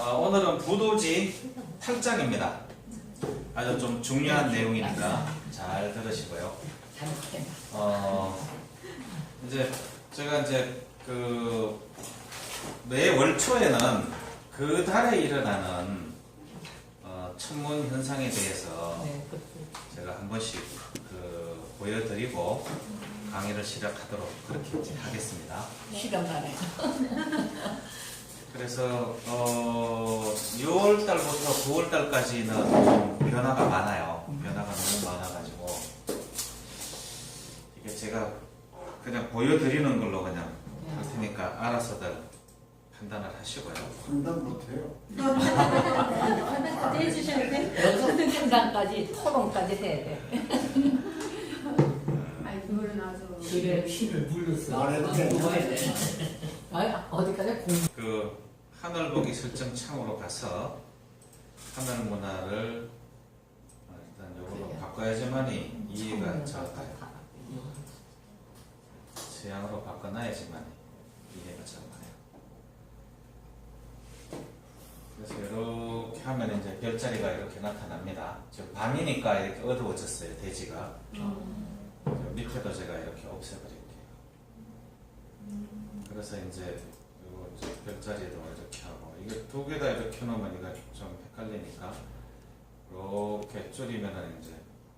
오늘은 부도지 8장입니다. 아주 좀 중요한 내용이니까 잘 들으시고요. 이제 제가 매 월초에는 그 달에 일어나는 천문 현상에 대해서 제가 한 번씩 보여드리고 강의를 시작하도록 그렇게 하겠습니다. 시간 가네. 그래서 6월달부터 9월달까지는 변화가 많아요. 변화가 너무 많아가지고 이게 제가 그냥 보여드리는 걸로 그냥 할 테니까 알아서들 판단을 하시고요. 판단 못해요. 판단까지 해주셔야 돼. 여기서 판단까지 토론까지 해야 돼. 아니 그거는 아주 그래. 피를 물렸어. 말해도 돼. 어디까지 그 하늘보기 설정 창으로 가서 하늘 문화를 일단 이걸로 바꿔야지만이 이해가 잘 가요. 서양으로 바꿔놔야지만 이해가 잘 가요. 그래서 이렇게 하면 이제 별자리가 이렇게 나타납니다. 지금 밤이니까 이렇게 어두워졌어요. 대지가. 밑에도 제가 이렇게 없애버릴게요. 그래서 이제 별자리도 이렇게 하고, 이게 두 개 다 이렇게 놓으면 이거 좀 헷갈리니까 이렇게 줄이면은 이제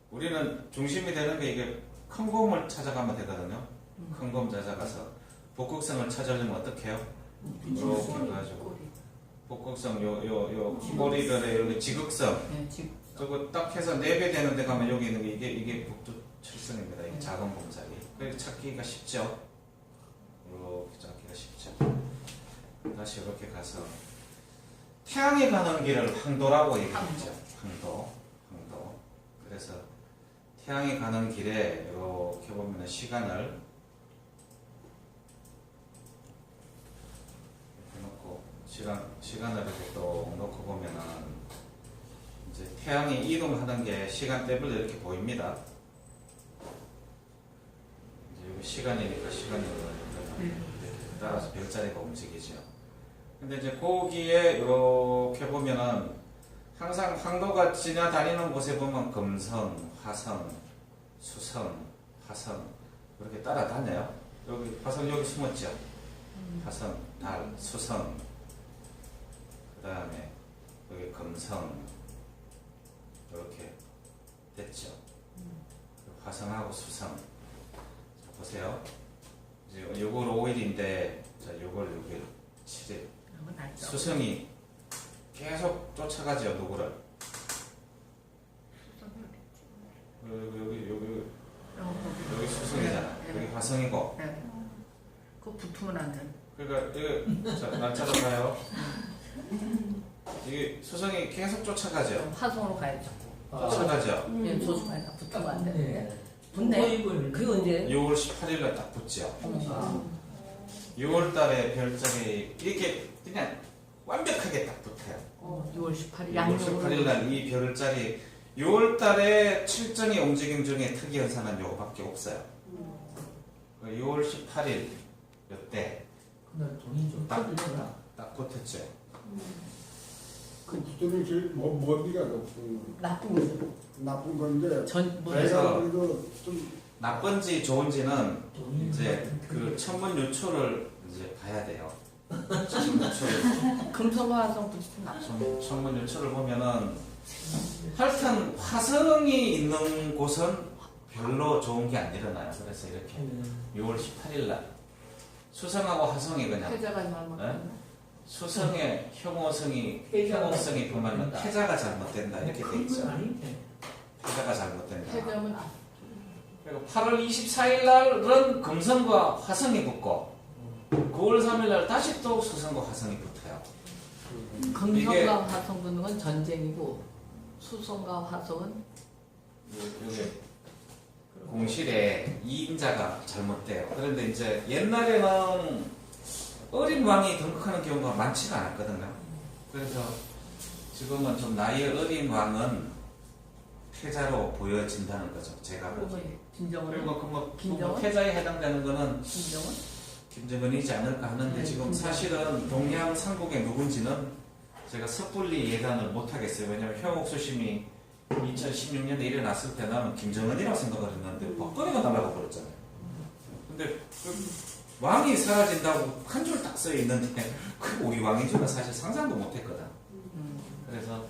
우리는 중심이 되는 게 이게 큰 곰을 찾아가면 되거든요. 큰 곰 찾아가서 북극성을 찾으려면 어떻게 해요? 이렇게 해가지고 북극성 요 꼬리별의 여기 지극성 그리고 딱 해서 4배 되는 데 가면 여기 있는 게 이게 북두칠성입니다. 이게 작은 곰자리. 그래서 찾기가 쉽죠. 이렇게 찾기가 쉽죠. 다시 이렇게 가서 태양이 가는 길을 황도라고 얘기했죠. 황도. 그래서 태양이 가는 길에 이렇게 보면 시간을 이렇게 놓고 시간을 이렇게 또 놓고 보면은 이제 태양이 이동하는 게 시간대별로 이렇게 보입니다. 이제 여기 시간이니까 이렇게 따라서 별자리가 움직이죠. 근데 이제 거기에 이렇게 보면은 항상 황도가 지나다니는 곳에 보면 금성, 화성, 수성, 화성 이렇게 따라다녀요. 여기 화성 여기 숨었죠. 화성, 달, 수성, 그 다음에 여기 금성 이렇게 됐죠. 화성하고 수성. 자, 보세요. 이제 6월 5일인데 자 6월 6일, 7일 수성이 계속 쫓아가죠. 누구를? 여기 수성이잖아. 여기 화성이고. 그거 붙으면 안 돼. 그러니까 이거 날짜로 가요. 이게 수성이 계속 쫓아가죠. 화성으로 가야죠. 쫓아가죠. 예, 조심하자. 붙으면 안 돼. 네. 붙네. 그게 언제? 6월 18일날 딱 붙죠. 6월달에 별장이 이렇게 그냥 완벽하게 딱 붙어요. 6월 18일 6월 18일날 이 별자리 6월달에 칠정의 움직임 중에 특이 현상은 요거밖에 없어요. 6월 18일 이때 그날 돈이 좀 터지려나? 딱 붙었죠. 그 부분이 제일 뭔지가 나쁜 거죠. 나쁜 건데. 그래서 그래도 좀 나쁜지 좋은지는 돈이 이제 그 천문 요초를 이제 봐야 돼요. 천문 요초를 금성과 화성 붙이면 나쁜. 천문 요초를 보면은 하여튼 화성이 있는 곳은 별로 좋은 게 안 일어나요. 그래서 이렇게 6월 18일 날 수성하고 화성이 그냥 태자가 말만. 수성의 혐오성이 보면 태자가 잘못된다 이렇게 돼 있죠. 태자가 잘못된다. 태자면 그리고 8월 24일 날은 금성과 화성이 붙고 9월 3일 날 다시 또 수성과 화성이 붙어요. 금성과 화성 붙는 건 전쟁이고 수성과 화성은 여기 공실에 이인자가 잘못돼요. 그런데 이제 옛날에는 어린 왕이 등극하는 경우가 많지가 않았거든요. 그래서 지금은 좀 나이 어린 왕은 태자로 보여진다는 거죠. 제가 보기에. 김정은. 그리고 김정은? 태자에 해당되는 거는 김정은? 김정은이지 않을까 하는데 네, 지금 김정은. 사실은 동양 삼국의 누군지는 제가 섣불리 예단을 못 하겠어요. 왜냐면 형옥수심이 2016년에 일어났을 때 나는 김정은이라고 생각을 했는데 박근혜가 날아가 버렸잖아요. 근데 그 왕이 사라진다고 한 줄 딱 써 있는데 그 우리 왕인 줄은 사실 상상도 못 했거든. 그래서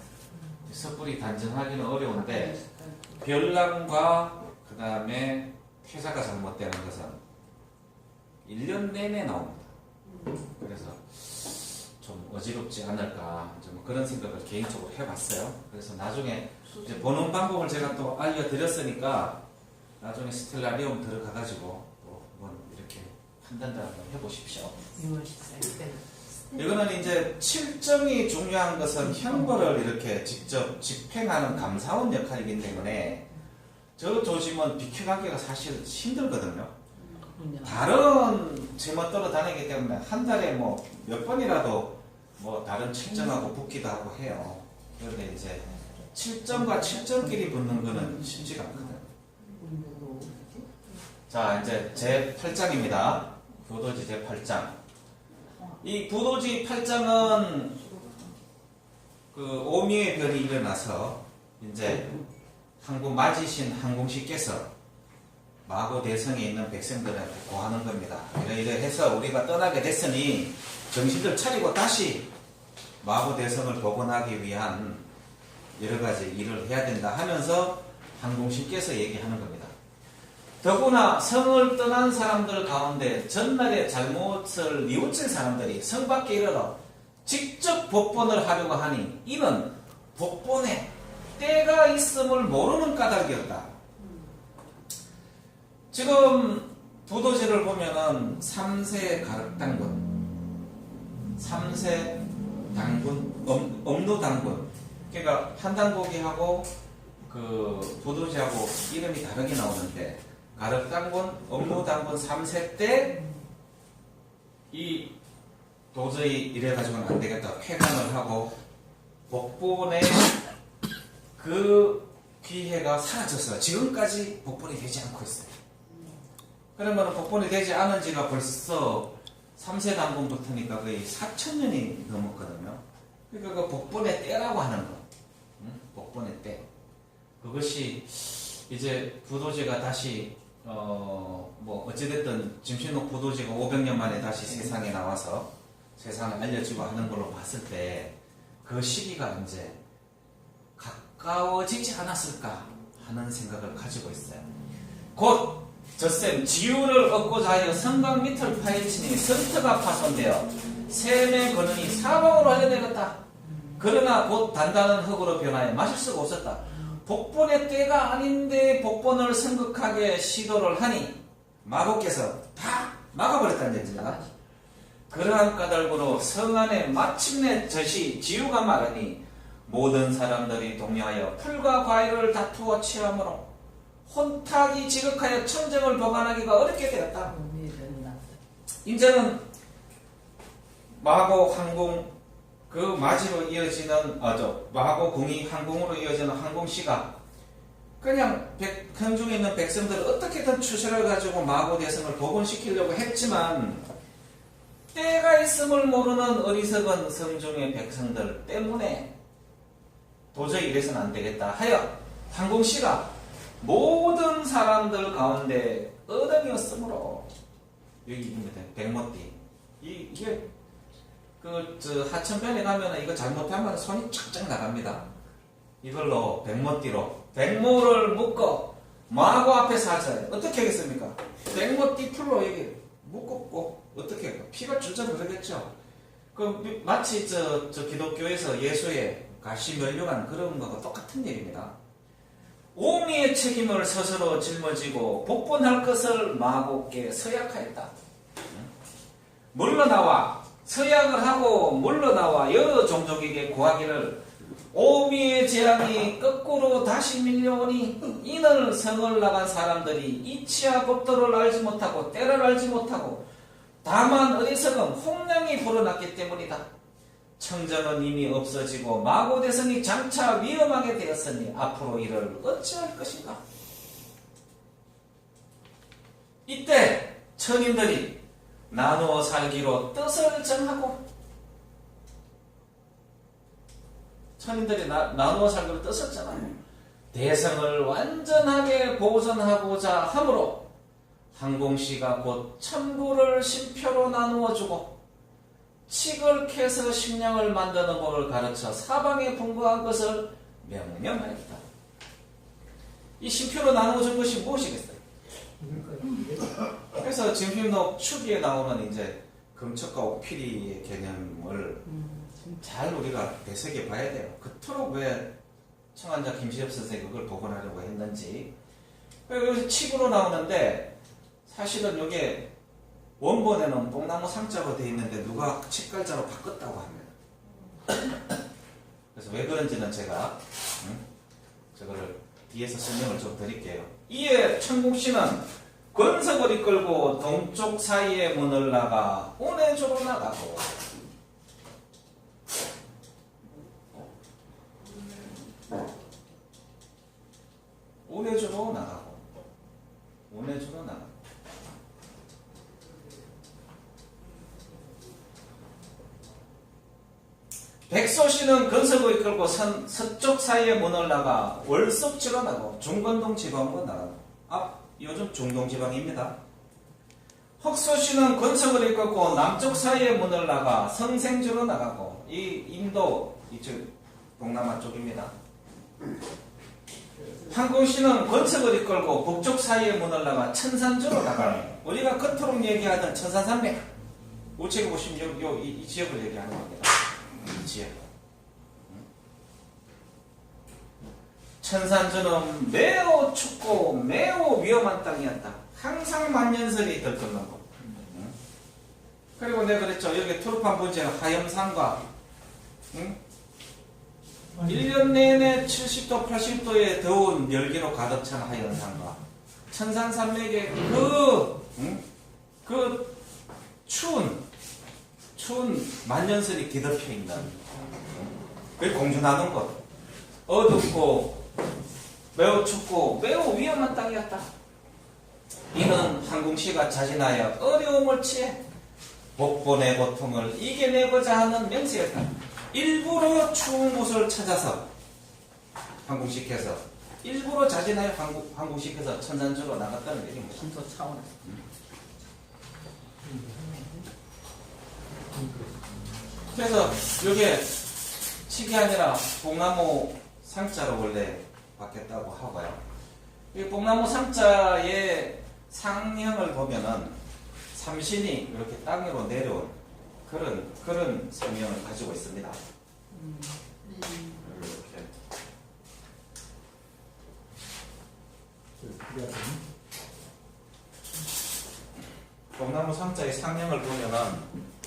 섣불리 단정하기는 어려운데 별난과 그 다음에 퇴사가 잘못되는 것은 1년 내내 나옵니다. 그래서 좀 어지럽지 않을까 좀 그런 생각을 개인적으로 해봤어요. 그래서 나중에 이제 보는 방법을 제가 또 알려드렸으니까 나중에 스텔라리움 들어가가지고 또 한번 이렇게 판단을 한번 해보십시오. 6월 14일. 이거는 이제 칠정이 중요한 것은 형벌을 이렇게 직접 집행하는 감사원 역할이기 때문에 저 조짐은 비켜가기가 사실 힘들거든요. 다른 제멋대로 다니기 때문에 한 달에 뭐 몇 번이라도 뭐 다른 칠정하고 붙기도 하고 해요. 그런데 이제 칠정과 칠정끼리 붙는 거는 쉽지가 않거든. 자, 이제 제 8장입니다. 부도지 제 8장. 이 부도지 8장은 그 오미의 변이 일어나서 이제 항구 맞이신 항공씨께서 마고 대성에 있는 백성들한테 고하는 겁니다. 이래 해서 우리가 떠나게 됐으니 정신들 차리고 다시 마고 대성을 복원하기 위한 여러 가지 일을 해야 된다 하면서 항공씨께서 얘기하는 겁니다. 더구나 성을 떠난 사람들 가운데 전날에 잘못을 뉘우친 사람들이 성 밖에 이르러 직접 복본을 하려고 하니 이는 복본에 때가 있음을 모르는 까닭이었다. 지금 부도지를 보면은 3세 가륵당군, 3세 당군, 업루당군. 그러니까 한당고기하고 그 부도지하고 이름이 다르게 나오는데 가륵당군, 업루당군 3세 때 이 도저히 이래가지고는 안 되겠다 폐간을 하고 복본에 그 기회가 사라졌어요. 지금까지 복본이 되지 않고 있어요. 그러면 복본이 되지 않은 지가 벌써 3세 당군부터니까 거의 4,000년이 넘었거든요. 그러니까 그 복본의 때라고 하는 거. 복본의 때. 그것이 이제 부도지가 다시 뭐 어찌됐든 짐신옥 부도지가 500년 만에 다시 세상에 나와서 세상을 알려지고 하는 걸로 봤을 때 그 시기가 이제 가까워지지 않았을까 하는 생각을 가지고 있어요. 곧 젖셈 지유를 얻고자 하여 성곽 밑을 파헤치니 성터가 파손되어 샘의 근원이 사방으로 흘러내렸다. 그러나 곧 단단한 흙으로 변하여 마실 수가 없었다. 복본의 때가 아닌데 복본을 성극하게 시도를 하니 마고께서 다 막아버렸다는 얘기입니다. 그러한 까닭으로 성 안에 마침내 젖이 지유가 마르니 모든 사람들이 동요하여 풀과 과일을 다투어 취함으로 혼탁이 지극하여 청정을 보관하기가 어렵게 되었다. 이제는 마고 항공 그 마지로 이어지는 마고 궁이 항공으로 이어지는 항공씨가 그냥 현중에 있는 백성들을 어떻게든 추세를 가지고 마고 대성을 복원시키려고 했지만 때가 있음을 모르는 어리석은 성중의 백성들 때문에 도저히 이래서는 안 되겠다 하여 항공씨가 모든 사람들 가운데 어덩이었으므로 여기 백모띠 이게 하천변에 가면은 이거 잘못하면 손이 쫙쫙 나갑니다. 이걸로 백모띠로 백모를 묶어 마고 앞에서 하잖아요. 어떻게 하겠습니까? 백모띠 풀로 여기 묶었고 어떻게 해요? 피가 줄줄 흐르겠죠. 그 마치 저 기독교에서 예수의 가시면류관 그런 거하고 똑같은 일입니다. 오미의 책임을 스스로 짊어지고 복본할 것을 마고께 서약하였다. 물러나와 서약을 하고 물러나와 여러 종족에게 구하기를 오미의 재앙이 거꾸로 다시 밀려오니 이는 성을 나간 사람들이 이치와 법도를 알지 못하고 때를 알지 못하고 다만 어리석은 홍량이 불어났기 때문이다. 청정은 이미 없어지고 마고대성이 장차 위험하게 되었으니 앞으로 이를 어찌할 것인가. 이때 천인들이 나누어 살기로 뜻을 정하고 선인들이 나누어 살기로 떴었잖아요. 대성을 완전하게 보존하고자 하므로 항공시가 곧 천부를 심표로 나누어주고 칙을 캐서 식량을 만드는 법을 가르쳐 사방에 분부한 것을 명령하였다. 이 심표로 나누어준 것이 무엇이겠어요? 그래서 진필록 추기에 나오는 이제 금척과 옥필이의 개념을 잘 우리가 되새겨 봐야 돼요. 그토록 왜 청한자 김시엽 선생이 그걸 복원하려고 했는지. 여기서 칙으로 나오는데 사실은 이게 원본에는 뽕나무 상자로 되어 있는데 누가 칙갈자로 바꿨다고 합니다. 그래서 왜 그런지는 제가 저거를 뒤에서 설명을 좀 드릴게요. 이에 천국씨는 권석을 이끌고 동쪽 사이의 문을 나가 온해주로 나가고 온해주로 나가고 백소씨는 건석을 이끌고 서쪽 사이의 문을 나가 월석지로 나가고 중건동 지방으로 나가고 요즘 중동지방입니다. 흑소씨는 건석을 이끌고 남쪽 사이의 문을 나가 성생주로 나가고 이 인도 이쪽 동남아 쪽입니다. 항공씨는 건석을 이끌고 북쪽 사이의 문을 나가 천산주로 나가요. 우리가 그토록 얘기하던 천산산맥 우측에 보시면 이 지역을 얘기하는 겁니다. 이 지역. 천산주는 매우 춥고 매우 위험한 땅이었다. 항상 만년설이 들끓는 곳. 그리고 내가 그랬죠. 여기 투르판 분지의 하염산과 1년 내내 70도, 80도의 더운 열기로 가득 찬 하염산과 천산산맥의 그 추운 만년설이 뒤덮여 있는 그 공존하는 곳. 어둡고 매우 춥고 매우 위험한 땅이었다. 이는 항공시가 자진하여 어려움을 취해 복본의 고통을 이겨내고자 하는 명세였다. 일부러 추운 곳을 찾아서 항공시켜서 일부러 자진하여 항공시켜서 천산주로 나갔다는 얘기입니다. 신도 차원에서. 그래서 이게 칙이 아니라 뽕나무 상자로 원래 바뀌었다고 하고요. 이 뽕나무 상자의 상형을 보면은 삼신이 이렇게 땅으로 내려온 그런 상형을 가지고 있습니다. 이렇게 뽕나무 상자의 상형을 보면은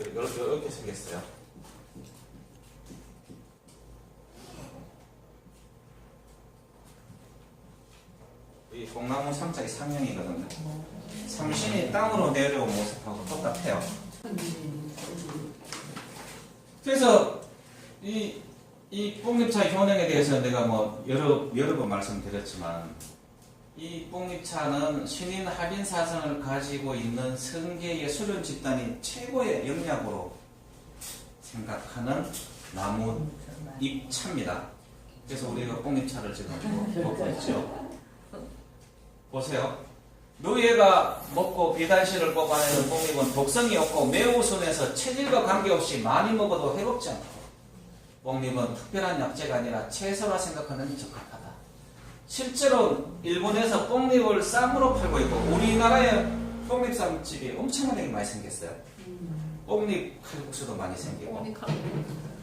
이렇게 생겼어요. 이 뽕나무 상자의 상형이거든요. 삼신이 땅으로 내려온 모습하고 똑같아요. 그래서 이 뽕잎차 효능에 대해서 내가 뭐 여러 번 말씀드렸지만 이 뽕잎차는 신인 할인 사상을 가지고 있는 성계의 수련 집단이 최고의 영약으로 생각하는 나무 잎차입니다. 그래서 우리가 뽕잎차를 지금 먹고 있죠. 보세요. 누에가 먹고 비단실을 뽑아내는 뽕잎은 독성이 없고 매우 순해서 체질과 관계없이 많이 먹어도 해롭지 않고 뽕잎은 특별한 약재가 아니라 채소라 생각하는 적합하다. 실제로 일본에서 뽕잎을 쌈으로 팔고 있고 우리나라에 뽕잎 쌈집이 엄청나게 많이 생겼어요. 뽕잎 칼국수도 많이 생기고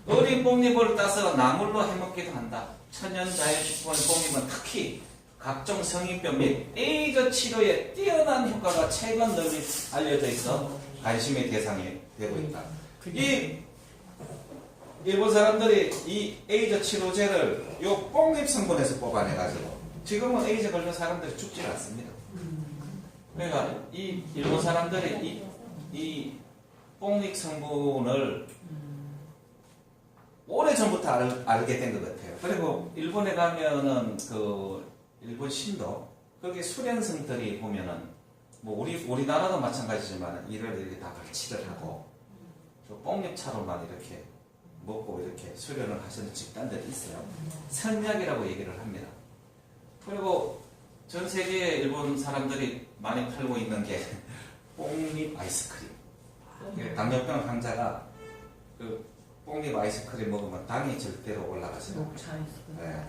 어린 뽕잎을 따서 나물로 해먹기도 한다. 천연 자연식품 뽕잎은 특히 각종 성인병 및 에이즈 치료에 뛰어난 효과가 최근 널리 알려져 있어 관심의 대상이 되고 있다. 이 일본 사람들이 이 에이즈 치료제를 요 뽕잎 성분에서 뽑아내가지고 지금은 에이즈 걸린 사람들이 죽지 않습니다. 그러니까 이 일본 사람들이 이 뽕잎 성분을 오래전부터 알게 된 것 같아요. 그리고 일본에 가면은 일본 신도 거기 수련성들이 보면은 뭐 우리나라도 마찬가지지만 이를 이렇게 다 발치를 하고 뽕잎차로만 이렇게 먹고 이렇게 수련을 하시는 집단들이 있어요. 선약이라고 얘기를 합니다. 그리고 전 세계에 일본 사람들이 많이 팔고 있는 게 뽕잎 아이스크림. 당뇨병 환자가 그 뽕잎 아이스크림 먹으면 당이 절대로 올라가지 않아요. 네.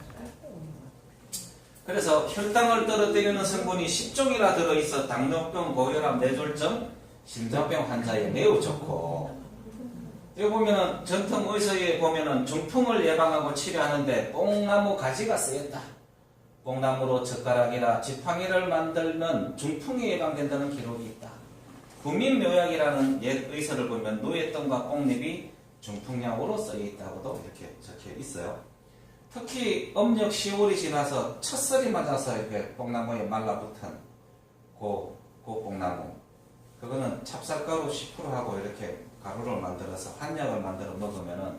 그래서 혈당을 떨어뜨리는 성분이 10종이나 들어있어 당뇨병, 고혈압, 뇌졸중, 심장병 환자에 매우 좋고, 여기 보면은 전통 의서에 보면은 중풍을 예방하고 치료하는데 뽕나무 가지가 쓰였다. 뽕나무로 젓가락이나 지팡이를 만들면 중풍이 예방된다는 기록이 있다. 구민묘약이라는 옛 의서를 보면 누에똥과 뽕잎이 중풍약으로 쓰여 있다고도 이렇게 적혀 있어요. 특히 음력 10월이 지나서 첫설이 맞아서 이렇게 뽕나무에 말라붙은 그 뽕나무, 그거는 찹쌀가루 10%하고 이렇게 가루를 만들어서 한약을 만들어 먹으면은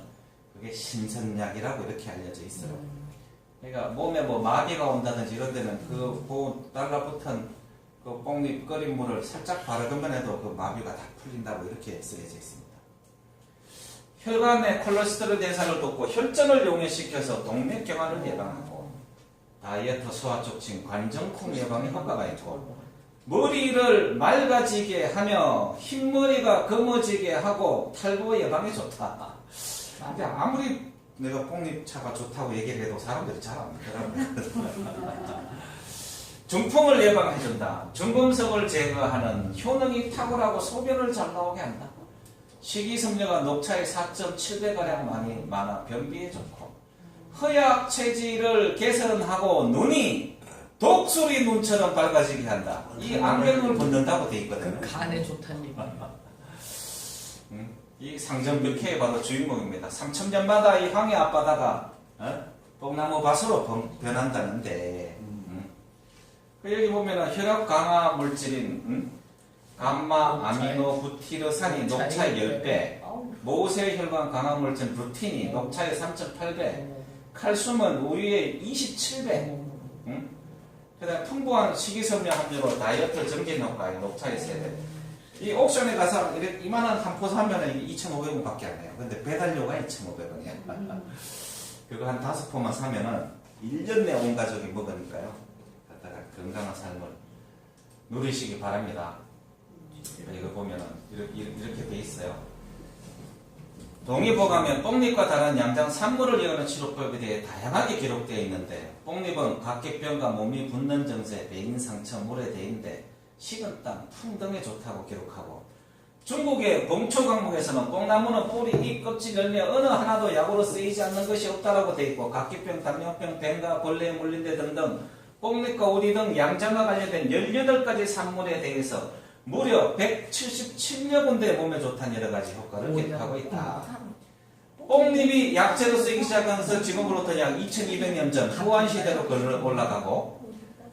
그게 신선약이라고 이렇게 알려져 있어요. 그러니까 몸에 뭐 마비가 온다든지 이런 데는 그 달라붙은 그 뽕잎 끓인 물을 살짝 바르기만 해도 그 마비가 다 풀린다고 이렇게 쓰여져 있습니다. 혈관의 콜레스테롤 대사를 돕고 혈전을 용해시켜서 동맥경화를 예방하고 다이어트, 소화촉진, 관정통 예방에 효과가 있고 머리를 맑아지게 하며 흰머리가 검어지게 하고 탈모 예방에 좋다. 근데 아무리 내가 뽕잎차가 좋다고 얘기를 해도 사람들이 잘 안 믿더라고요. 중풍을 예방해준다. 중금속을 제거하는 효능이 탁월하고 소변을 잘 나오게 한다. 식이섬유가 녹차의 4.7배가량 많아 변비에 좋고, 허약 체질을 개선하고 눈이 독수리 눈처럼 밝아지게 한다. 이 안경을 벗는다고 돼 있거든요. 간에 좋다는 얘기. 이 상점벽해에 바로 주인공입니다. 3000년마다 이 황해 앞바다가 뽕나무 밭으로 변한다는데, 여기 보면은 혈압 강화 물질인 감마 아미노 부티르산이 녹차의 10배, 모세 혈관 강화 물질 루틴이 녹차의 3.8배, 칼슘은 우유의 27배, 그다음 풍부한 식이섬유 함유로 다이어트 정진 효과에 녹차의 3배. 이 옥션에 가서 이렇게 이만한 한 포 사면은 2,500원 밖에 안 해요. 근데 배달료가 2,500원이야. 그거 한 5포만 사면은 1년 내 온 가족이 먹으니까요. 갖다가 건강한 삶을 누리시기 바랍니다. 이거 보면은 이렇게 돼 있어요. 동의보감에 뽕잎과 다른 양장 산물을 이용하는 치료법에 대해 다양하게 기록되어 있는데, 뽕잎은 각기병과 몸이 붓는 증세, 배인 상처, 물에 대인데 식은 땅, 풍 등에 좋다고 기록하고, 중국의 봉초 강목에서는 뽕나무는 뿌리, 잎, 껍질, 열매 어느 하나도 약으로 쓰이지 않는 것이 없다라고 되어 있고, 각기병, 당뇨병, 뱀과 벌레에 물린 데 등등 뽕잎과 우리 등 양장과 관련된 18가지 산물에 대해서 무려 177여 군데 몸에 좋다는 여러가지 효과를 기록하고 있다. 뽕잎이 약재로 쓰이기 시작하면서 지금으로부터 약 2200년 전 후한시대로 올라가고,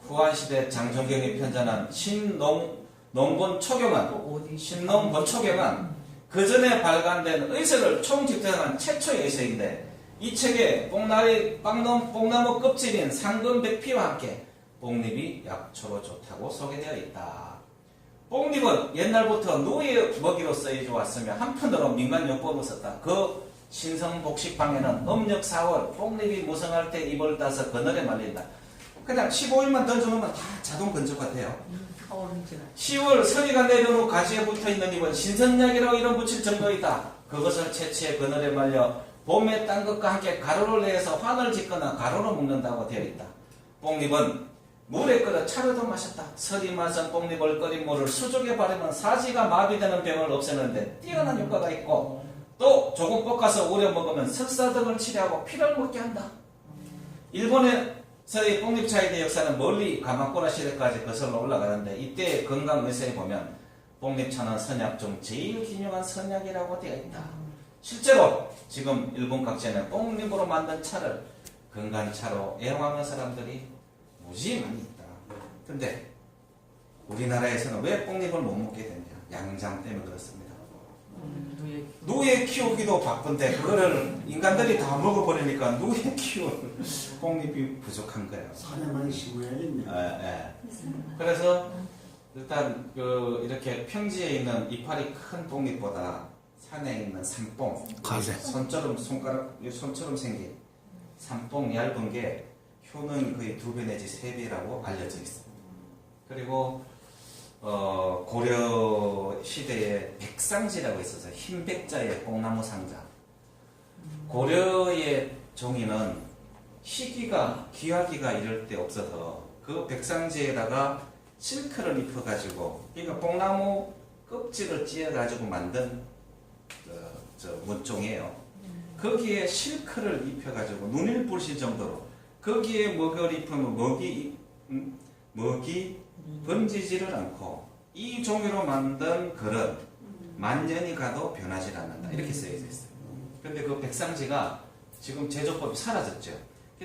후한시대 장정경이 편찬한 신농본 초경은 그 전에 발간된 의서를 총집필한 최초의 의서인데, 이 책에 뽕나무 껍질인 상금백피와 함께 뽕잎이 약초로 좋다고 소개되어 있다. 뽕잎은 옛날부터 누이의 먹이로 쓰여져 왔으며 한편으로 민간요법을 썼다. 그 신성복식방에는 음력 4월 뽕잎이 무성할 때 잎을 따서 그늘에 말린다. 그냥 15일만 던져놓으면 다 자동 건조가 돼요. 10월 서리가 내려온 후 가지에 붙어있는 잎은 신선약이라고 이름 붙일 정도이다. 그것을 채취해 그늘에 말려 봄에 딴 것과 함께 가루를 내서 환을 짓거나 가루로 먹는다고 되어 있다. 뽕잎은 물에 끓여 차려도 마셨다. 설이 맞은 뽕잎을 끓인 물을 수족에 바르면 사지가 마비되는 병을 없애는데 뛰어난 효과가 있고, 또 조금 볶아서 우려 먹으면 설사 등을 치료하고 피를 먹게 한다. 일본에서의 뽕잎차에 대한 역사는 멀리 가마쿠라 시대까지 거슬러 올라가는데, 이때 건강의사에 보면 뽕잎차는 선약 중 제일 기묘한 선약이라고 되어 있다. 실제로 지금 일본 각지에는 뽕잎으로 만든 차를 건강차로 애용하는 사람들이 무지 많이 있다. 근데 우리나라에서는 왜 뽕잎을 못 먹게 되냐? 양장 때문에 그렇습니다. 누에 키우기도 바쁜데 그거를 인간들이 다 먹어버리니까 누에 키울 뽕잎이 부족한 거예요. 산에만 심어야겠네. 그래서 일단 이렇게 평지에 있는 이파리 큰 뽕잎보다 산에 있는 산봉, 가세. 손처럼 생긴 산봉 얇은 게 효는 거의 2배 내지 3배라고 알려져 있어요. 그리고 고려 시대에 백상지라고 있어서 흰 백자의 뽕나무 상자. 고려의 종이는 희귀가 귀하기가 이럴 때 없어서 그 백상지에다가 실크를 입혀가지고, 그러니까 뽕나무 껍질을 찧어가지고 만든 문종이에요. 거기에 실크를 입혀가지고 눈일 부실 정도로, 거기에 먹을 입으면 먹이 번지지를 않고 이 종이로 만든 그릇 만년이 가도 변하지 않는다, 이렇게 쓰여져 있어요. 근데 그 백상지가 지금 제조법이 사라졌죠.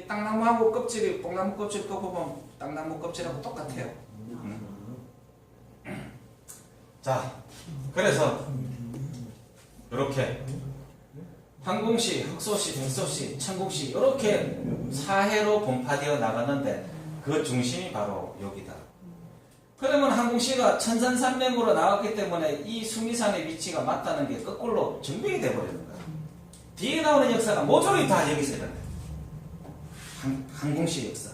땅나무하고 껍질이, 뽕나무 껍질 꺾어보면 땅나무 껍질하고 똑같아요. 자, 그래서 이렇게 황궁시, 흑소시, 백소시, 천궁시 이렇게 사해로 분파되어 나가는데 그 중심이 바로 여기다. 그러면 황궁시가 천산산맥으로 나왔기 때문에 이 수미산의 위치가 맞다는 게 거꾸로 증명이 돼버리는 거야. 뒤에 나오는 역사가 모조리 다 여기서 일어나요. 황궁시 역사.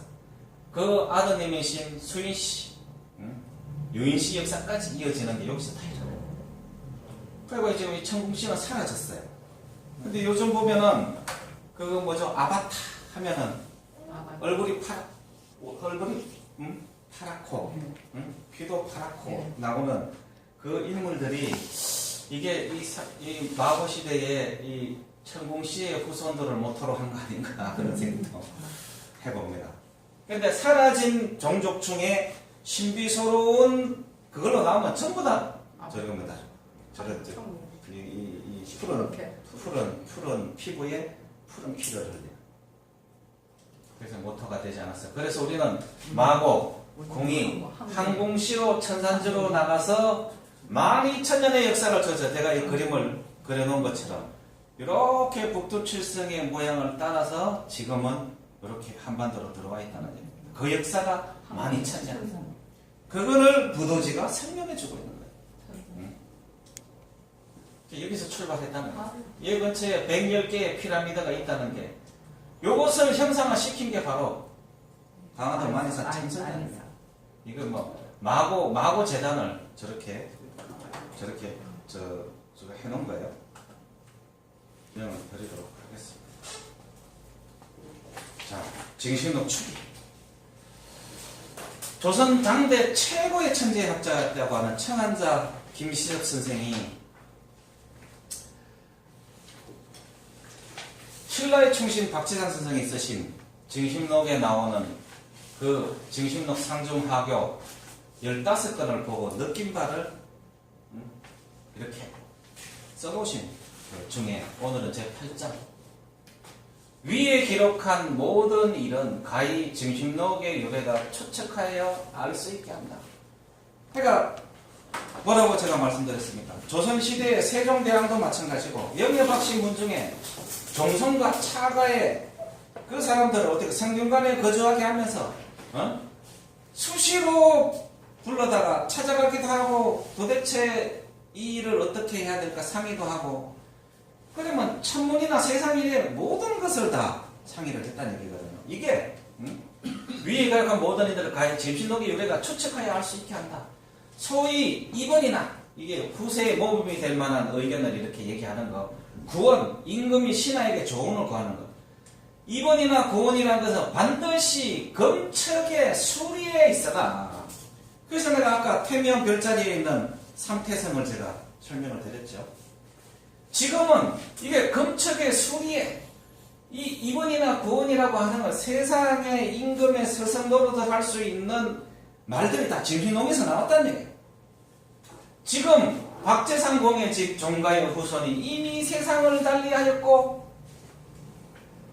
그 아드님이신 수인씨, 유인씨 역사까지 이어지는 게 여기서 다 일어나요. 그리고 지금 이 천궁시는 사라졌어요. 근데 요즘 보면은 아바타 하면은 얼굴이 파랗고 귀도 파랗고 나오는 그 인물들이 이게 이 마고 시대에 이 천궁시의 후손들을 모토로 한 거 아닌가 그런 생각도 해봅니다. 근데 사라진 종족 중에 신비스러운 그걸로 나오면 전부 다 저겁니다. 저런 이 푸른 피부에 푸른 피를 흘려. 그래서 모토가 되지 않았어요. 그래서 우리는 마고, 궁이, 황궁시로 천산지로 나가서 12,000년의 역사를 져서 제가 이 그림을 그려놓은 것처럼 이렇게 북두칠성의 모양을 따라서 지금은 이렇게 한반도로 들어와 있다는 얘기입니다. 그 역사가 12,000년. 그거를 부도지가 설명해주고 있는 거예요. 여기서 출발했다는 거예요. 이 근처에 110개의 피라미드가 있다는 게, 요것을 형상화시킨 게 바로 강화도 만이산 참선단입니다. 이거 마고 재단을 저렇게 해놓은 거예요. 그냥 드리도록 하겠습니다. 자, 징신록 추기. 조선 당대 최고의 천재학자였다고 하는 청한자 김시섭 선생이 신라의 충신 박지상 선생이 쓰신 징심록에 나오는 그 징심록 상중하교 15건을 보고 느낀 바를 이렇게 써보신 그 중에 오늘은 제 8장. 위에 기록한 모든 일은 가히 징심록의 유래가 추측하여 알 수 있게 한다. 그러니까 뭐라고 제가 말씀드렸습니까? 조선시대의 세종대왕도 마찬가지고 영예박씨 문중에 종성과 차가의 그 사람들을 어떻게 성균관에 거주하게 하면서 수시로 불러다가 찾아가기도 하고 도대체 이 일을 어떻게 해야 될까 상의도 하고, 그러면 천문이나 세상 일의 모든 것을 다 상의를 했다는 얘기거든요. 이게 위에 기록한 모든 이들을 가히 징신록의 유래가 추측하여 알 수 있게 한다. 소위 2번이나 이게 후세의 모범이 될 만한 의견을 이렇게 얘기하는 거, 구원, 임금이 신하에게 조언을 구하는 것. 2번이나 구원이라는 것은 반드시 검척의 수리에 있어라. 그래서 내가 아까 태명 별자리에 있는 삼태성을 제가 설명을 드렸죠. 지금은 이게 검척의 수리에, 이 2번이나 구원이라고 하는 건 세상의 임금의 서성 노릇을 할 수 있는 말들이 다 징신록에서 나왔다는 얘기예요. 지금 박재상 공의 집 종가의 후손이 이미 세상을 달리하였고,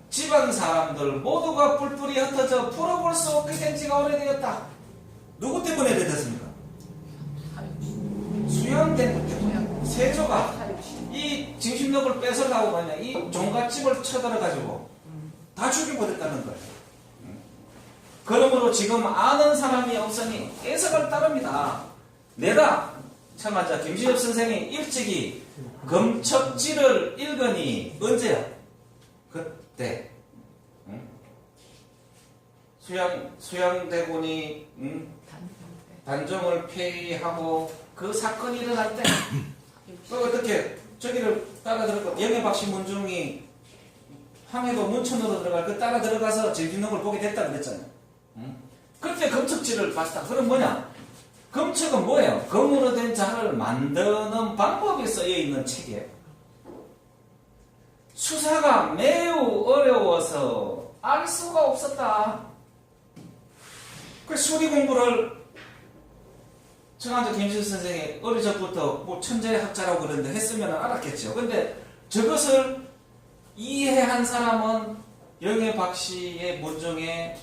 지방 사람들 모두가 뿔뿔이 흩어져 풀어볼 수 없게 된 지가 오래되었다. 누구 때문에 이래 됐습니까? 수양된 것 때문에. 세조가 이 징심록을 뺏으려고 그냥 이 종갓집을 쳐들어가지고 다 죽여버렸다는 거예요. 그러므로 지금 아는 사람이 없으니 애석을 따릅니다. 내가 청한자 김시엽 선생이 일찍이 검척지를 읽으니 언제야? 그때 수양대군이 단종을 폐위하고 그 사건이 일어날 때 또 어떻게 저기를 따라 들어가 영해박씨 문중이 황해도 문천으로 들어갈 그 따라 들어가서 질기농을 보게 됐다 그랬잖아요. 그때 검척지를 봤다. 그럼 뭐냐? 검척은 뭐예요? 검으로 된 자를 만드는 방법이 쓰여 있는 책이에요. 수사가 매우 어려워서 알 수가 없었다. 그 수리 공부를 청한적 김실 선생이 어릴 적부터 뭐 천재 학자라고 그러는데 했으면 알았겠죠. 근데 저것을 이해한 사람은 영해 박씨의 문중에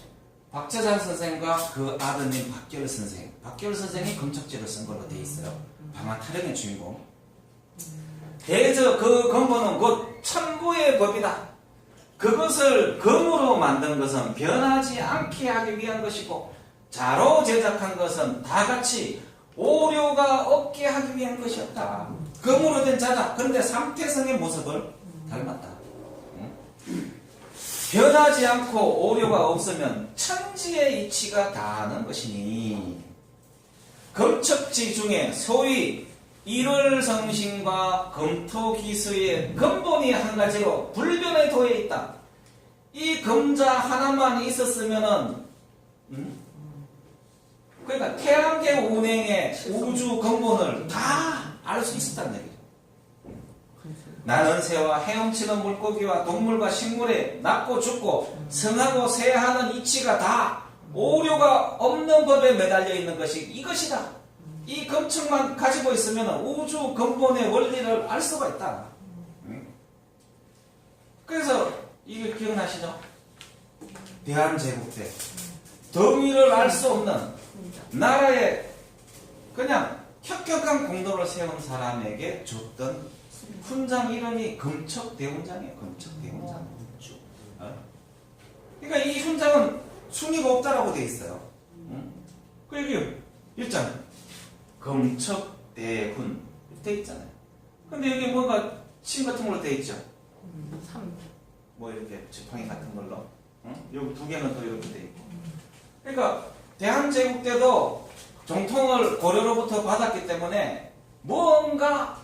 박재산 선생과 그 아드님 박결 선생. 박결 선생이 검척지를 쓴 걸로 돼 있어요. 방한 타령의 주인공. 대저 그 검보는 곧 천부의 법이다. 그것을 검으로 만든 것은 변하지 않게 하기 위한 것이고 자로 제작한 것은 다 같이 오류가 없게 하기 위한 것이었다. 검으로 된 자다. 그런데 삼태성의 모습을 닮았다. 변하지 않고 오류가 없으면 천지의 이치가 다하는 것이니 검척지 중에 소위 일월성신과 검토기수의 근본이 한 가지로 불변의 도에 있다. 이 검자 하나만 있었으면은 그러니까 태양계 운행의 우주 근본을 다 알 수 있었다는 얘기죠. 나는 새와 헤엄치는 물고기와 동물과 식물에 낳고 죽고 성하고 세하는 이치가 다 오류가 없는 법에 매달려 있는 것이 이것이다. 이 검척만 가지고 있으면 우주 근본의 원리를 알 수가 있다. 그래서 이게 기억나시죠? 대한제국 때 덩이를 알 수 없는 나라에 그냥 혁혁한 공도를 세운 사람에게 줬던 훈장 이름이 검척대훈장이에요. 검척대훈장. 그러니까 이 훈장은 순위가 없다라고 돼 있어요. 그리고 일장 검척대훈 돼 있잖아요. 근데 여기 뭔가 침 같은 걸로 돼 있죠. 뭐 이렇게 지팡이 같은 걸로. 여기 두 개는 또 이렇게 돼 있고. 그러니까 대한제국 때도 정통을 고려로부터 받았기 때문에 뭔가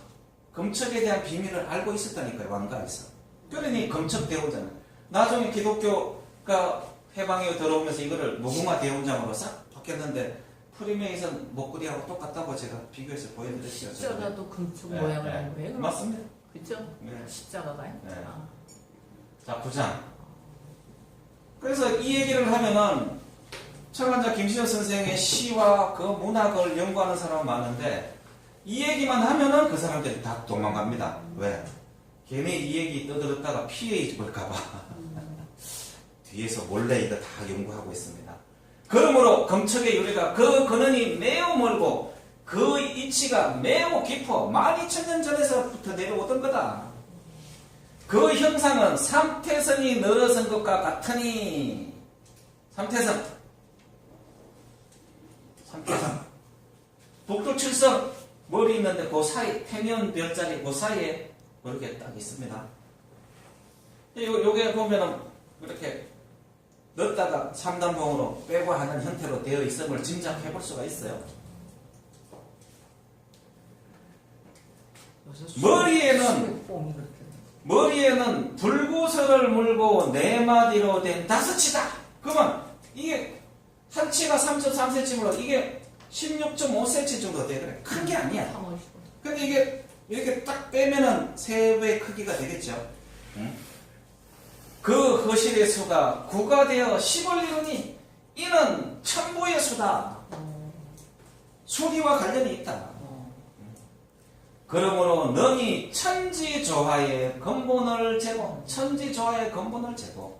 검척에 대한 비밀을 알고 있었다니까요. 왕가에서. 그러니 검척대훈장. 나중에 기독교가 해방에 들어오면서 이거를 무궁화 대훈장으로 싹 바뀌었는데 프리메이선 목걸이하고 똑같다고 제가 비교해서 보여드렸죠. 십자가도 검척 모양을 한 거예요? 맞습니다. 그죠? 네. 십자가가요? 네. 아. 자, 9장. 그래서 이 얘기를 하면은 청한자 김시현 선생의 시와 그 문학을 연구하는 사람은 많은데 이 얘기만 하면은 그 사람들이 다 도망갑니다. 왜? 걔네 이 얘기 떠들었다가 피해 입을까봐 뒤에서 몰래 이거 다 연구하고 있습니다. 그러므로 검척의 유래가 그 근원이 매우 멀고 그 이치가 매우 깊어 12,000년 전에서부터 내려오던 거다. 그 형상은 삼태성이 늘어선 것과 같으니 삼태성 북두칠성 머리 있는데 그 사이 태면 별자리 그 사이에 이렇게 딱 있습니다. 요게 보면은 이렇게 넣었다가 삼단봉으로 빼고 하는 형태로 되어 있음을 짐작해 볼 수가 있어요. 머리에는 불구설을 물고 4마디로 된 5치다. 그러면 이게 한 치가 3.3cm로 이게 16.5cm 정도 돼. 그래. 큰 게 아니야. 근데 이게 이렇게 딱 빼면은 3배의 크기가 되겠죠. 응? 그 허실의 수가 9가 되어 10을 이루니 이는 천부의 수다. 수리와 관련이 있다. 그러므로 능히 천지조화의 근본을 재고 천지조화의 근본을 재고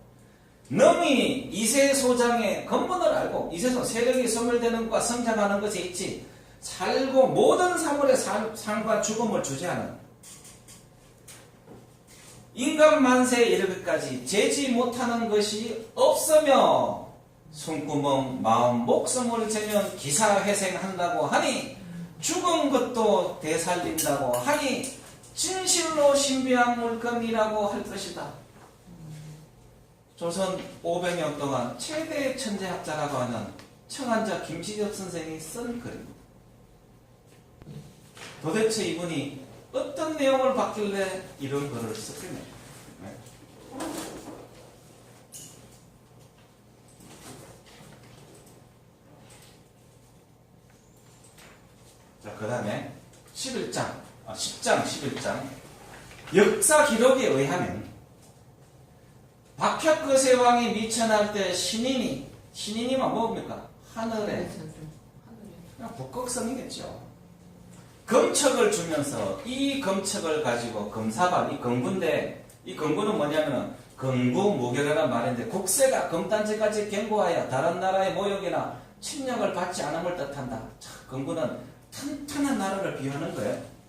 능히 이세소장의 근본을 알고 이세소 세력이 소멸되는 것과 성장하는 것에 있지 살고 모든 사물의 삶과 죽음을 주재하는 인간 만세에 이르기까지 재지 못하는 것이 없으며 손구멍 마음 목숨을 재면 기사회생한다고 하니 죽은 것도 되살린다고 하니 진실로 신비한 물건이라고 할 것이다. 조선 500년 동안 최대의 천재학자라고 하는 청한자 김시엽 선생이 쓴 글입니다. 도대체 이분이 어떤 내용을 받길래 이런 글을 썼겠네요. 네. 자, 그 다음에 10장 11장 역사 기록에 의하면 박혁거세 왕이 미천할 때 신인이면 뭡니까? 하늘에 그냥 북극성이겠죠. 검척을 주면서 이 검척을 가지고 검사발, 이 검부인데 이 검부는 뭐냐면 검부무결이라는 말인데 국세가 검단지까지 경고하여 다른 나라의 모욕이나 침략을 받지 않음을 뜻한다. 자, 검부는 튼튼한 나라를 비유하는 거예요.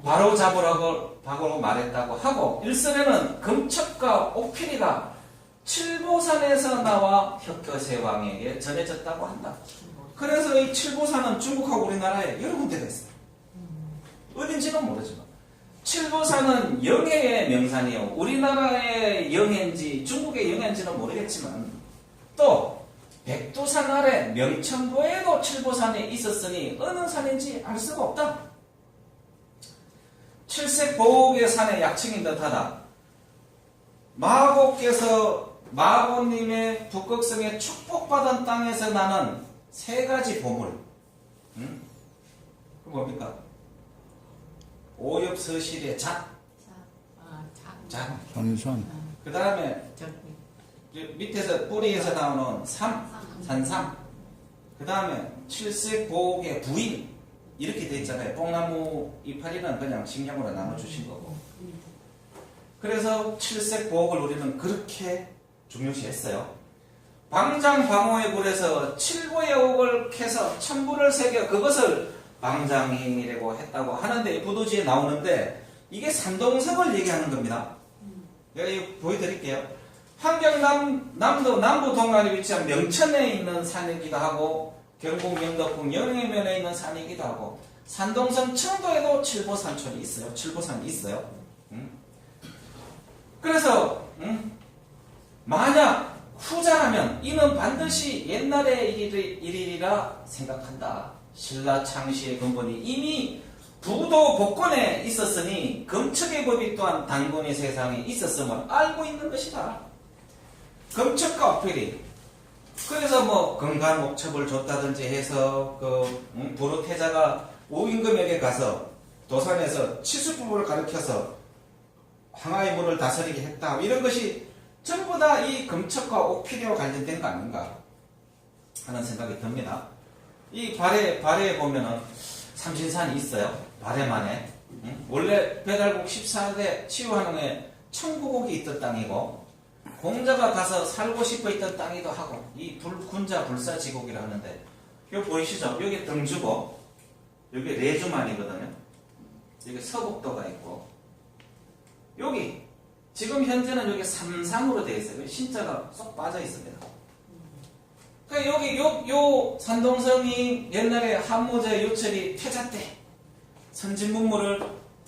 바로 잡으라고 말했다고 하고 일설에는 검척과 옥필이가 칠보산에서 나와 혁거세 왕에게 전해졌다고 한다. 그래서 이 칠보산은 중국하고 우리나라에 여러 군데가 있어요. 어딘지는 모르지만 칠보산은 영해의 명산이요. 우리나라의 영해인지 중국의 영해인지는 모르겠지만 또 백두산 아래 명천부에도 칠보산이 있었으니 어느 산인지 알 수가 없다. 칠색보옥의 산의 약칭인 듯하다. 마고께서 마고님의 북극성에 축복받은 땅에서 나는 세 가지 보물. 그 뭡니까? 오엽서실의 잣. 산산. 그 다음에 밑에서 뿌리에서 나오는 산삼. 그 다음에 칠색보옥의 부인. 이렇게 돼 있잖아요. 뽕나무 이파리는 그냥 식량으로 나눠주신 거고. 그래서 칠색보옥을 우리는 그렇게 중요시했어요. 방장방호의 굴에서 칠보의 옥을 캐서 천부를 새겨 그것을 방장이라고 했다고 하는데 부도지에 나오는데 이게 산동성을 얘기하는 겁니다. 제가 이거 보여드릴게요. 함경남도 남부 동안에 위치한 명천에 있는 산이기도 하고 경북 영덕군 영해면에 있는 산이기도 하고 산동성 청도에도 칠보산촌이 있어요. 칠보산이 있어요. 그래서 만약 후자라면 이는 반드시 옛날의 일이라 생각한다. 신라 창시의 근본이 이미 부도 복권에 있었으니 검척의 법이 또한 단군의 세상에 있었음을 알고 있는 것이다. 검척과 옥필이 그래서 뭐 건강 옥첩을 줬다든지 해서 부르태자가 우임금에게 가서 도산에서 치수법을 가르쳐서 황하의 물을 다스리게 했다. 이런 것이 전부 다 이 검척과 옥필이와 관련된 거 아닌가 하는 생각이 듭니다. 이 발해에 보면은 삼신산이 있어요. 발해만에. 원래 배달국 14대 치유한흥에 청구곡이 있던 땅이고 공자가 가서 살고 싶어 있던 땅이기도 하고 이 군자 불사지곡이라 하는데 이거 보이시죠? 여기 등주고 여기 레주만이거든요. 여기 서북도가 있고 여기 지금 현재는 여기 삼산으로 되어 있어요. 신자가 쏙 빠져 있습니다. 그러니까 여기 요 산동성이 옛날에 한무제 요철이 퇴자 때 선진문물을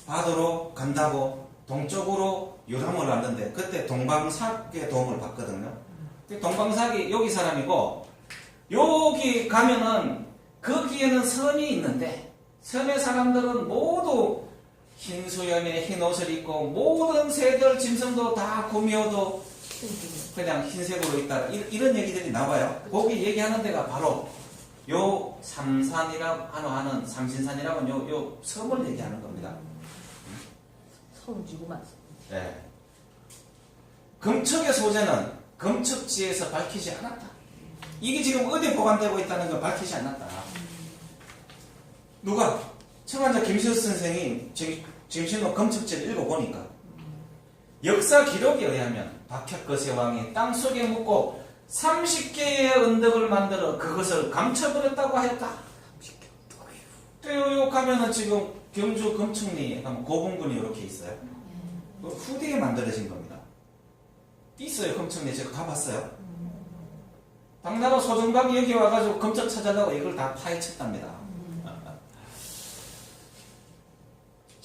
받으러 간다고 동쪽으로 유람을 왔는데 그때 동방삭의 도움을 받거든요. 동방삭이 여기 사람이고 여기 가면은 거기에는 섬이 있는데 섬의 사람들은 모두 흰 수염에 흰 옷을 입고 모든 새들 짐승도 다 구미호도 그냥 흰색으로 있다. 이런 얘기들이 나와요. 거기 얘기하는 데가 바로 요 삼산이라고 하는 삼신산이라고 요 섬을 얘기하는 겁니다. 서울지구만. 네. 검척의 소재는 검척지에서 밝히지 않았다. 이게 지금 어디에 보관되고 있다는 걸 밝히지 않았다. 누가? 청한자 김시우 선생이 지금 신호 검척지를 읽어보니까 역사 기록에 의하면 박혁거세 왕이 땅속에 묻고 30개의 언덕을 만들어 그것을 감춰버렸다고 했다. 요 가면은 지금 경주 검척리에 가면 고분군이 이렇게 있어요. 후대에 만들어진 겁니다. 있어요. 검척리 제가 가봤어요. 당나라 소정박이 여기 와가지고 검척 찾아다가 이걸 다 파헤쳤답니다.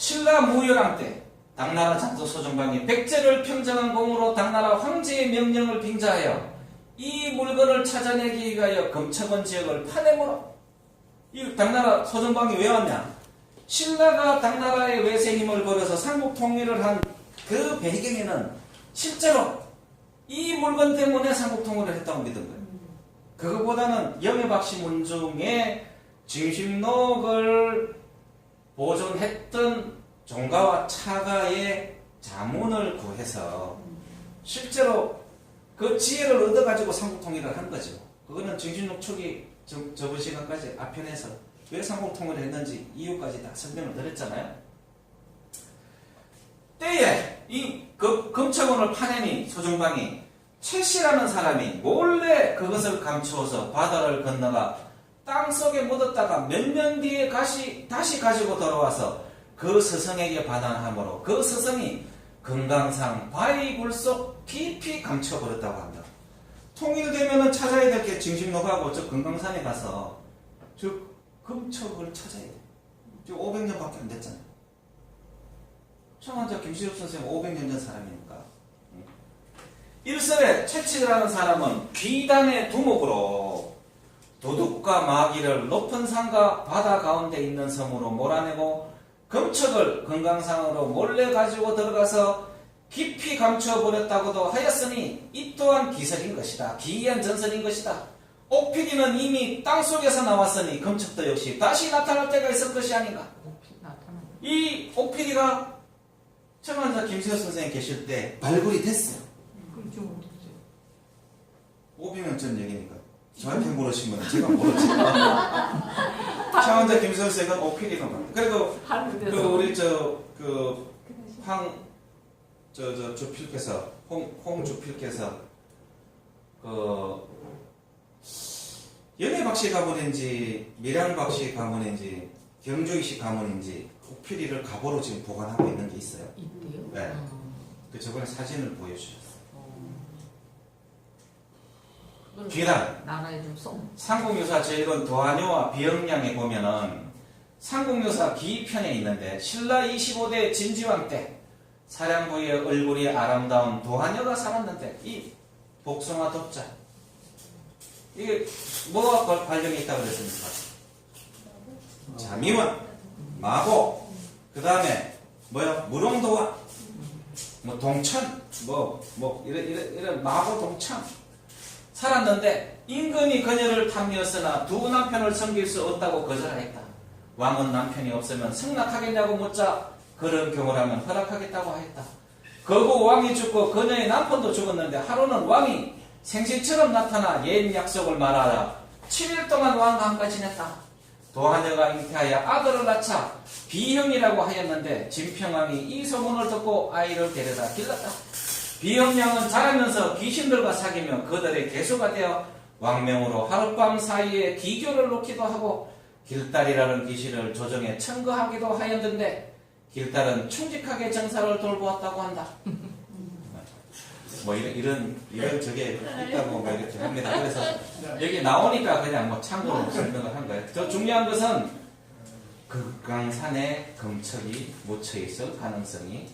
신라 무열왕 때 당나라 장수 소정방이 백제를 평정한 공으로 당나라 황제의 명령을 빙자하여 이 물건을 찾아내기 위하여 금천원 지역을 파내므로 이 당나라 소정방이 왜 왔냐? 신라가 당나라의 외세 힘을 벌여서 삼국 통일을 한 그 배경에는 실제로 이 물건 때문에 삼국 통일을 했다고 믿은 거예요. 그거보다는 영해박씨 문중에 진심록을 보존했던 종가와 차가의 자문을 구해서 실제로 그 지혜를 얻어가지고 삼국 통일을 한 거죠. 그거는 진심록 초기 저번 시간까지 앞편에서 왜 삼국 통일을 했는지 이유까지 다 설명을 드렸잖아요. 때에 이 금천원을 파내니 소정방이 최씨라는 사람이 몰래 그것을 감추어서 바다를 건너가 땅속에 묻었다가 몇 년 뒤에 다시 가지고 돌아와서 그 스승에게 반환하므로 그 스승이 금강산 바위굴 속 깊이 감춰버렸다고 한다. 통일되면은 찾아야 될 게 진심록하고 저 금강산에 가서 저 금척을 찾아야 돼. 지금 500년밖에 안 됐잖아요. 청원자 김시엽 선생은 500년 전 사람이니까. 일설에 최치라는 사람은 귀단의 두목으로 도둑과 마귀를 높은 산과 바다 가운데 있는 섬으로 몰아내고 금척을 금강산으로 몰래 가지고 들어가서 깊이 감추어버렸다고도 하였으니 이 또한 기설인 것이다. 기이한 전설인 것이다. 옥필이는 이미 땅속에서 나왔으니 금척도 역시 다시 나타날 때가 있을 것이 아닌가. 이 옥필이가 청원자 김시엽 선생님 계실 때 발굴이 됐어요. 500년 전 얘기니까 저한테 물으시면 제가 모르지만 청원자 김시엽 선생은 옥필이가 맞다. 그리고 우리 주필께서 홍주필께서 연해박씨 가문인지 밀양박씨 가문인지 경주이씨 가문인지 옥필이를 가보로 지금 보관하고 있는 게 있어요. 있대요? 네. 그 저번에 사진을 보여주셨어요. 귀단 나라에 좀 써. 삼국유사 제1권 도하녀와 비영량에 보면은 삼국유사 기편에 있는데 신라 25대 진지왕 때 사량부의 얼굴이 아름다운 도하녀가 살았는데 이 복숭아 덕자 이게 뭐가 관련이 있다고 그랬습니까? 자미원, 마고, 그 다음에 뭐야 무롱도와 뭐 동천 이런 마고 동천 살았는데 임금이 그녀를 탐내었으나 두 남편을 섬길 수 없다고 거절하였다. 왕은 남편이 없으면 승낙하겠냐고 묻자 그런 경우라면 허락하겠다고 하였다. 그후 왕이 죽고 그녀의 남편도 죽었는데 하루는 왕이 생신처럼 나타나 옛 약속을 말하여 7일 동안 왕과 함께 지냈다. 도하녀가 잉태하여 아들을 낳자 비형이라고 하였는데 진평왕이 이 소문을 듣고 아이를 데려다 길렀다. 비형량은 자라면서 귀신들과 사귀며 그들의 개수가 되어 왕명으로 하룻밤 사이에 기교를 놓기도 하고 길딸이라는 귀신을 조정에 청거하기도 하였는데 길딸은 충직하게 정사를 돌보았다고 한다. 뭐 이런 저게 있다고 뭐 이렇게 합니다. 그래서 여기 나오니까 그냥 뭐 참고로 설명을 한 거예요. 더 중요한 것은 금강산에 금척이 묻혀 있을 가능성이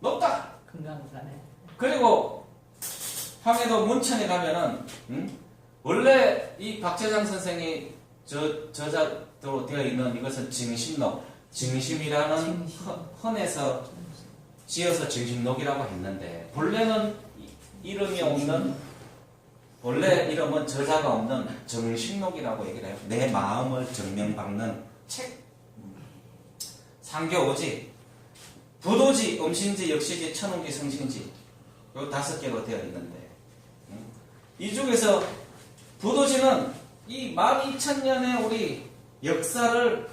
높다. 금강산에. 그리고 황해도 문천에 가면은 원래 이 박재장 선생이 저작으로 되어 있는 이것은 징심록, 징심이라는 헌에서 지어서 징심록이라고 했는데 본래는 이름이 없는 원래 이름은 저자가 없는 정식록이라고 얘기를 해요. 내 마음을 정명받는 책. 상교오지, 부도지, 음신지, 역시지, 천운지, 성신지 이 5개로 되어 있는데 이 중에서 부도지는 이 12,000년의 우리 역사를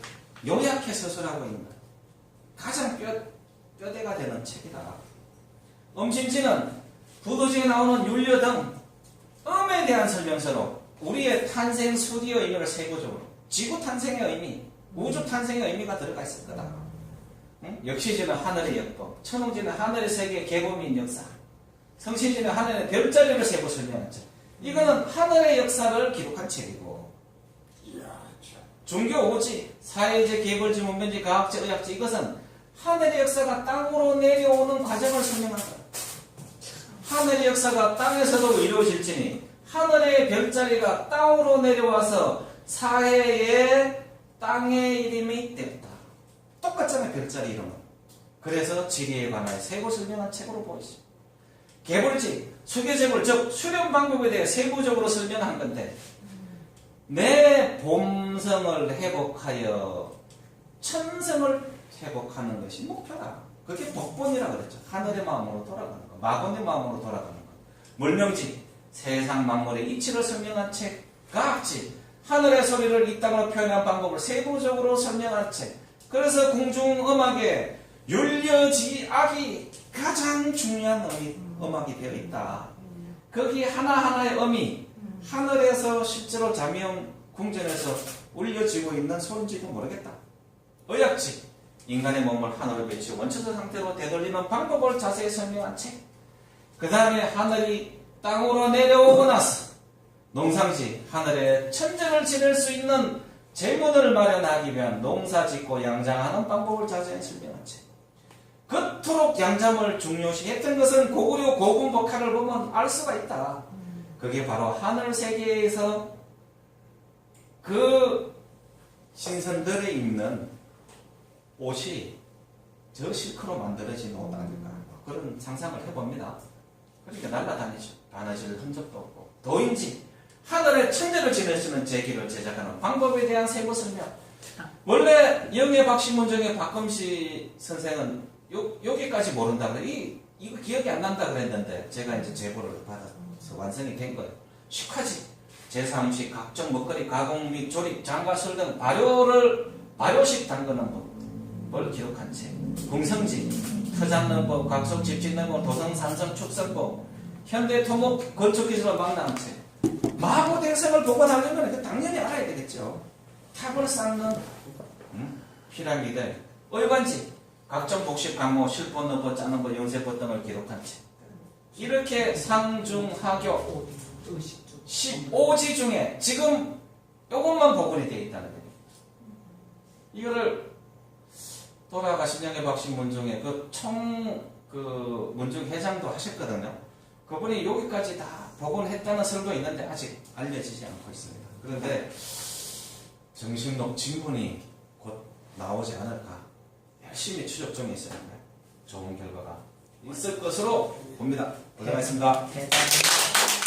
요약해 서술하고 있는 가장 뼈대가 되는 책이다. 음신지는 부도지에 나오는 윤려 등 음에 대한 설명서로 우리의 탄생 수리의 의미를 세부적으로 지구 탄생의 의미, 우주 탄생의 의미가 들어가 있을 거다. 역시지는 하늘의 역법, 천웅지는 하늘의 세계의 개보민 역사, 성신지는 하늘의 별자리를 세부 설명한 책. 이거는 하늘의 역사를 기록한 책이고, 중교 오지, 사회제, 계벌지, 문변지, 과학지, 의학지 이것은 하늘의 역사가 땅으로 내려오는 과정을 설명한다. 하늘의 역사가 땅에서도 이루어질지니 하늘의 별자리가 땅으로 내려와서 사해에 땅의 이름이 되었다. 똑같잖아요, 별자리 이름은. 그래서 지리에 관하여 세부 설명한 책으로 보이죠. 개불지, 수교재물, 즉 수련 방법에 대해 세부적으로 설명한 건데 내 본성을 회복하여 천성을 회복하는 것이 목표다. 그게 복본이라고 그랬죠. 하늘의 마음으로 돌아가는 것, 마건의 마음으로 돌아가는 것. 물명지, 세상 만물의 이치를 설명한 책. 가학지, 하늘의 소리를 이 땅으로 표현한 방법을 세부적으로 설명한 책. 그래서 공중음악에 율려지악이 가장 중요한 음악이 되어 있다. 거기 하나하나의 음이 하늘에서 실제로 자미형 궁전에서 울려지고 있는 소리인지도 모르겠다. 의학지, 인간의 몸을 하늘로 비추어 원천적 상태로 되돌리는 방법을 자세히 설명한 책. 그 다음에 하늘이 땅으로 내려오고 나서 농상지, 하늘에 천정을 지낼 수 있는 재문을 마련하기 위한 농사 짓고 양장하는 방법을 자세히 설명한 책. 그토록 양잠을 중요시 했던 것은 고구려 고군복화를 보면 알 수가 있다. 그게 바로 하늘 세계에서 그 신선들이 입는 옷이 저 실크로 만들어진 옷 아닐까, 그런 상상을 해봅니다. 그러니까 날아다니죠. 바느질 흔적도 없고. 도인지, 하늘에 천재를 지내시는 제기를 제작하는 방법에 대한 세부 설명. 원래 영예 박씨문정의 박금씨 선생은 여기까지 모른다 그래. 이거 기억이 안 난다 그랬는데 제가 이제 제보를 받아서 완성이 된 거예요. 식화지, 제3식, 각종 먹거리 가공 및 조립, 장과술 등 발효식 담그는 법을 기록한 책. 궁성지, 터잡는 법, 각속 집짓는 법, 도성, 산성, 축성법, 현대 토목 건축기술을 망라한 책. 마고대성을 복원하려면 당연히 알아야 되겠죠. 탑을 쌓는 피라미드, 의관지, 각종 복식 강모, 실법, 너법, 짜는 법, 영세법 등을 기록한 책. 이렇게 상중하교 15지 중에 지금 요것만 복원이 되어 있다는 거예요. 이거를 돌아가신 영예 박씨 문중에 그 문중 회장도 하셨거든요. 그분이 여기까지 다 복원했다는 설도 있는데 아직 알려지지 않고 있습니다. 그런데 정신록 진문이 곧 나오지 않을까 열심히 추적 중에 있어요. 좋은 결과가 있을 것으로 봅니다. 고생하셨습니다. 대단히.